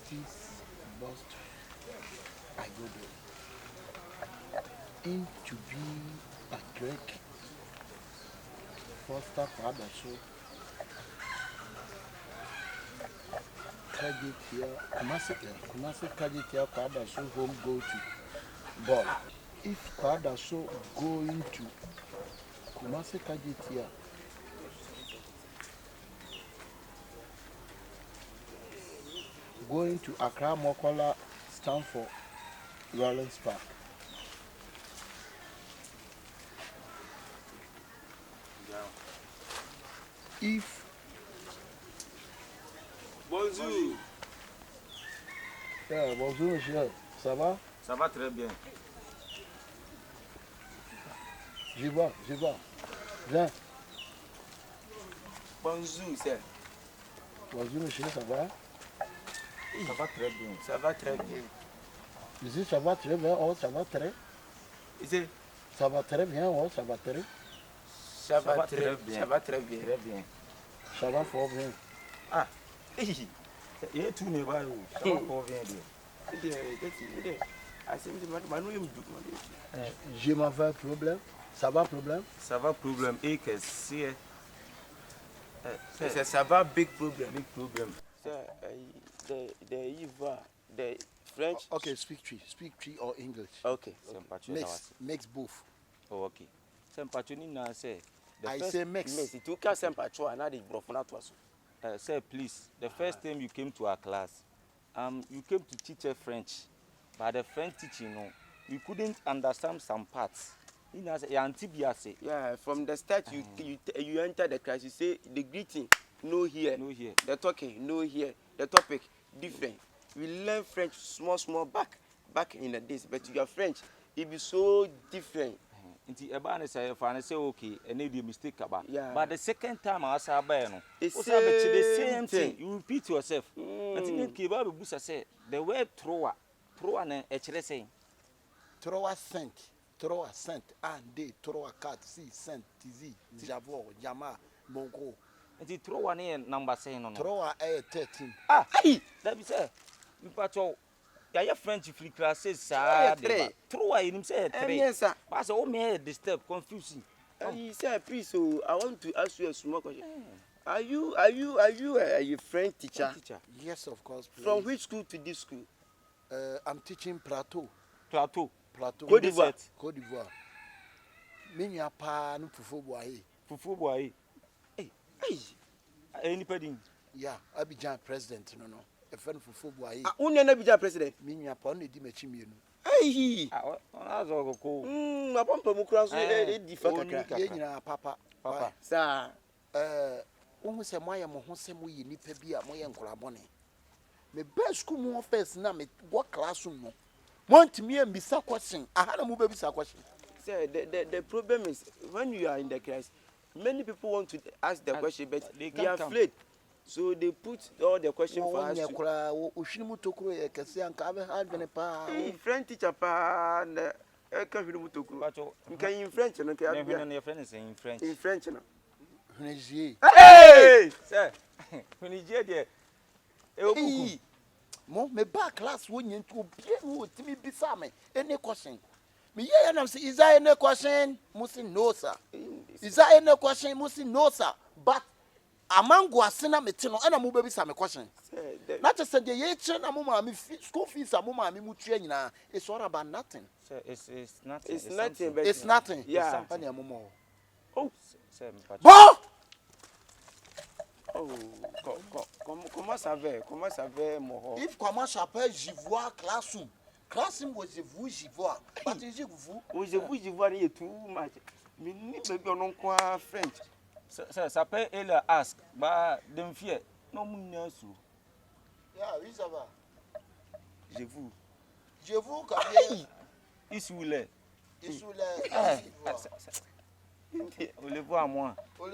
cities bus I go there. In to be a Drake. Foster father so Kajitia Kumasi Kajitia father so home go to ball. If father so go into Kumasi Kajitia going to Accra Mokola stand for Rollins Park. If Bonjour. yeah, bonjour monsieur, ça va? Ça va très bien. Je vois. Viens. Bonjour, c'est. Bonjour monsieur, ça va? Ça va très bien. Ça va très bien. Je dis ça va très bien, oh ça va très. Ici. Ça va très bien, oh ça va très. Ça va très bien. Ça va très bien. Très bien. Ça va fort bien. Ah. Et tout n'est pas où. Ça va fort bien. Je m'en fais problème. Ça va problème? Ça va problème. Et que c'est. Ça va big problem. Big problem. The French. Okay, speak tree or English. Okay. Mix both. Oh, okay. Sempatuni say. I say mix. It took us sempatro and I brofuna. Sir, please. The first time you came to our class, you came to teach us French, but the French teaching, you couldn't understand some parts. Yeah, from the start you enter the class. You say the greeting, no here. The talking, no here. The topic, different. We learn French small back in the days, but your French, it be so different. If say okay, and made a mistake about. Yeah. But the second time I was it's the same thing. You repeat yourself. I think Kiba say the word thrower and actually saying Thrower scent, and they thrower cat, see scent, TZ, Javo, Jama, Mongo. And the thrower name number saying no. Thrower a 13. Hey, that be say. You patrol. Yeah, French free classes, sir. Thrower in himself. Yes, sir. But oh me disturb, confusing. He said, please, so I want to ask you a small question. Are you a French teacher? Yes, of course. Please. From which school to this school? I'm teaching Plateau. Côte d'Ivoire. Minya pa no fufu boy. Hey. Anybody? Yeah, Abidjan president no. A friend fufu boy. Unya na Abidjan president. Minya pa no di mechi mienu. Hey. That's all go. Apampa mu kura so e di fa kakra. Ye nyina papa. Sir. Wo se moye mo ho se mo yi nipa bi a moye nkorabone. Me best school mo first na me go classroom no. Want me and be question. I had a move baby question. Sir, the problem is when you are in the class, many people want to ask the question, but they are afraid. So they put all the questions for us. French teacher pa na can in French no can your friend is in French. In French no. Hey! Sir. When you there. Mo me back class when you to be bisa me any question. Me yeah na say is there any question? Musi no sir. Is there any question? Musi no sir. But amango asena me ti no na mo be bisa me question. Not just say the ye na mo ma me school fees mo ma me mutua nyina. It's all about nothing. Sir, it's nothing. It's nothing. Yeah. Oh, sir. Bon! Oh, comment ça va, mon If comment s'appelle Jivoire classroom. Classroom was vous Jivoire. But is it vous? Jivoire est too much. Me ni baby on quoi French. Ça peut elle ask, bah dem fier. Non mon sou. Yeah, oui ça va. Je vous comme Isoulé. On le voit à moi. Oh,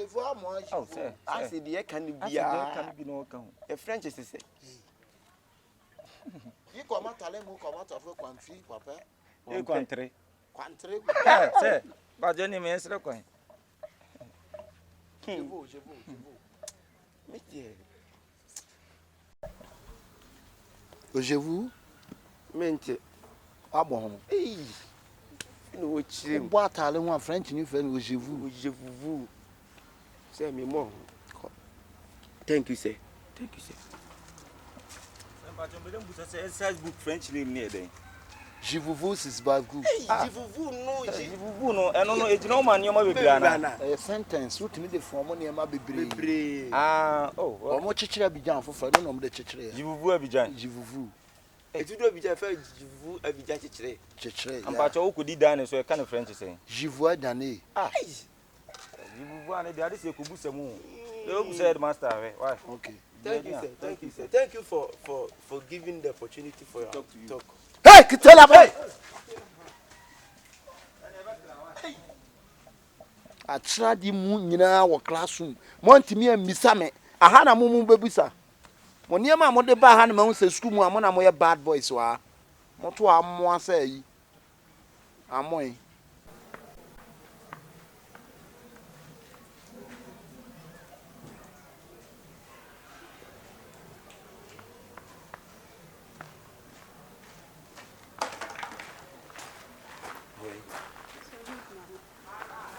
c'est bien can be no can. The French is say. Il comment aller mo comment tu fais quanti papa? Et quantré. C'est pas Johnny mais c'est quoi? Je vous. Mais Je vous. Mente. Ah bon. Hey. No chim. Boîte à l'un French ni fait je vous. Je vous. C'est mes mots. Thank you, sir. Thank you, sir. French name near there. Je vous is bad good. Je vous no. Je vous no. And no, it's no man. You're my baby. A sentence. What me the form money ma bebre. Ah, oh. O mo chichira Abidjan for no no de chichira. Je vous Abidjan. Je vous. Et tu dois Abidjan faire je vous Abidjan chichira. Chichira. Am pa cho ko di dan so e kan French say. Je vous dané. Ah. Je vous ane dia dey ko busa mu. You said master, why? Okay. Thank you, sir. Thank you, sir. Thank you for giving the opportunity for talk to you. Talk. Hey, kitell la I tried the moon nyina wo classroom. Montimi amisa me. Aha na mumu bebusa. Mo niema mo de ba ha na ma se school mu amona mo ye bad boys wa. Mo to ammo asa yi. Amoy.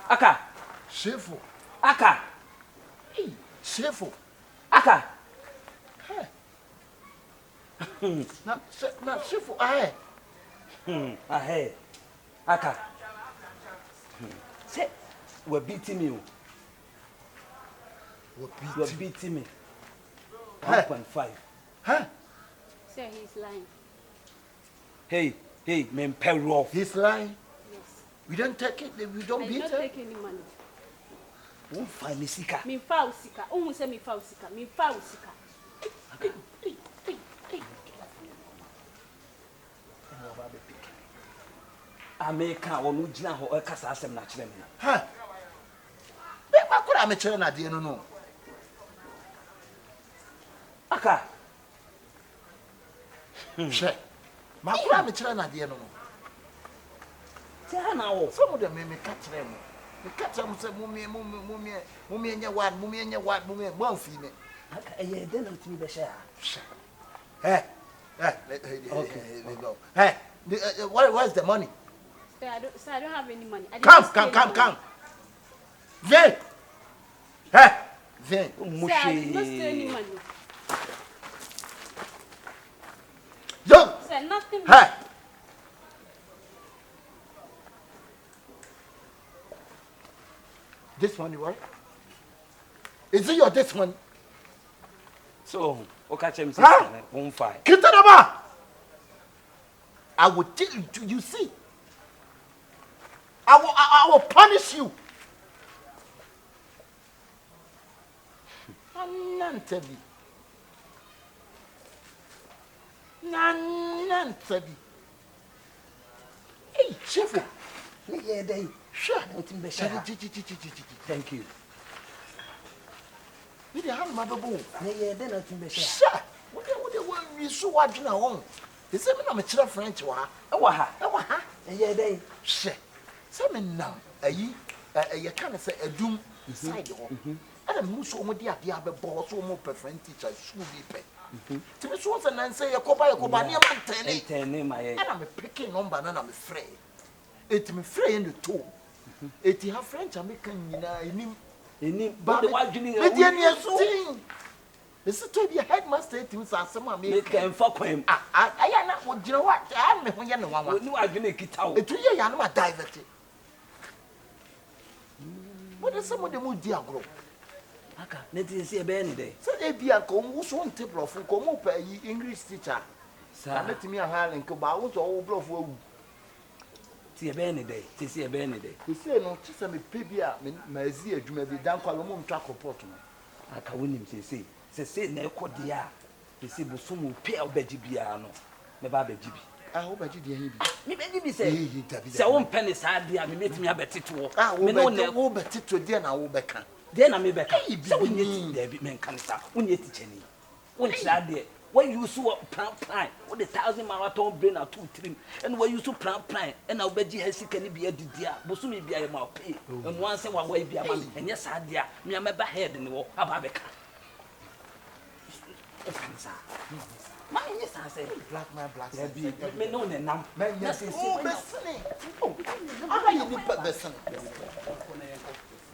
Aka. SHIIFO. Aka. SHIIFO. Aka. Na SHIIFO ahe. Ahe. Aka. Say, we're beating you. We're beating me. 1.5. Huh? Sir, he's lying. Hey, man, pay off. He's lying. Yes. We don't take it. We don't I beat don't her. take any money. Won't find me sika. Me fa usika. Who say me fa usika? Me fa usika. America wonu gina ho e kasa asem na kire me. Huh? Be makura me chere na de no. Aka. She. Makura me chere na de no. Say na wo. Some of them me catch them. Me catch them say mummy enya wad, mo fi me. Aka e de na timi be share. Hey. Okay. Go. Hey, where's the money? Sir, I don't have any money. Come. Viens. Hey, viens. Sir, I did not steal any money. Yo. Sir, nothing. Hey. This money, what? Is it your this one? So, o ka chem say 1.5. Kitanaba. I will tell you, you see. I will punish you. Nantebi. Nantebi. Hey, SHIIFO. Yeah, they. Sure. Thank you. You dey have my babu. Yeah, they not be share. Sure. What they want you so what you know. They say me na me chere French wa. E wa ha. Yeah, they. Sure. Say me now. Ayi you can say edum side ho. And I'm so mo dia dia be boss so mo perfect teacher school be pe. Ti me so say nan say yakoba ne man tene. Tene my. And I'm picking number na me free. It me free in the two. It have French American nyina enim. But the one doing it dey so. This is to be a headmaster it means asema me. Make em for kwem. Aya na wo gina what? I me ho ye ne wanwa. Ni wa dwene kita wo. It ye ya no ma divert. What is some of them di agro? Aka, net is e be ni dey. Say e bia ko wo so nte prof ko mo pa yi English teacher. Sa. Na let me a halen ko ba wo so wo prof wo. Ti e be ni dey. Ti si e be ni dey. You say no, ti say me pe bia me mazi adwuma bi dan kwa lo mo mtwa report no. Aka wonim se na ekodi a. Se bosom pe obaji bia no. Me ba baji bi. Ah, obaji de hin bi. Me baji bi se wo mpe ni sa de a me metimi abeteto. Ah, me no ne wo beteto de na wo beka. De na me beka. Se wo nyeti de bi men kan sa. Wo nyeti cheni. Wo nchira de. When you so plan, with the 1,000 marathon brain or 2-3, and when you so plan, and I'll bet you has can be a dear, Bosumi be a mouth pay, and once one way be a man, and yes, I dear, me a member head in the war, Ababeka. sir. Man, yes, I say. Black man, black There man. be me no nam. Man, yes. Yes, Oh, yes. listening. Ah, you need to listen.